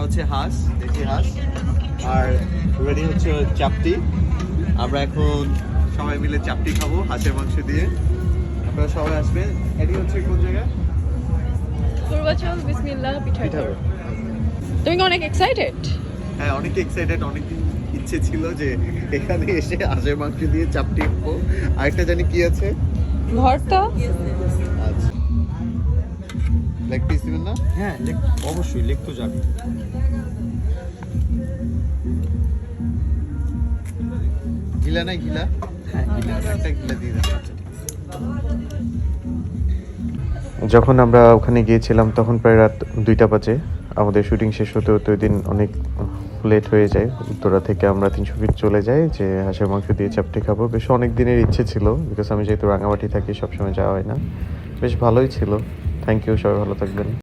হচ্ছে হাঁস, দেশি হাঁস। আর রেডি হচ্ছে চাপটি। আমরা এখন সবাই মিলে চাপটি খাবো হাঁসের মাংস দিয়ে। আপনারা সবাই আসবেন। এটি হচ্ছে কোন জায়গা? পূর্বাচল বিসমিল্লাহ পিঠাঘর। পিঠাঘর। তুমি কি অনেক এক্সাইটেড? হ্যাঁ, অনেক এক্সাইটেড। অনেকদিন ইচ্ছে ছিল যে এখানে এসে হাঁসের মাংস দিয়ে চাপটি খাবো। আরেকটা জানি কি আছে? ভর্তা। আচ্ছা, লেগ পিস দিবেন না? হ্যাঁ, অবশ্যই লেগ তো যাবে। গিলা নাই গিলা? হ্যাঁ, গিলা আছে। একটা গিলা দিয়ে দেন। আচ্ছা, যখন আমরা ওখানে গিয়েছিলাম তখন প্রায় রাত 2টা বাজে। আমাদের শুটিং শেষ হতে হতে ওই দিন অনেক লেট হয়ে যায়। উত্তরা থেকে আমরা 300 ফিট চলে যাই যে হাঁসের মাংস দিয়ে চাপটি খাবো। বেশ অনেক দিনের ইচ্ছে ছিল, বিকজ আমি যেহেতু রাঙামাটি থাকি সবসময় যাওয়া হয় না। বেশ ভালোই ছিল। থ্যাংক ইউ, সবাই ভালো থাকবেন।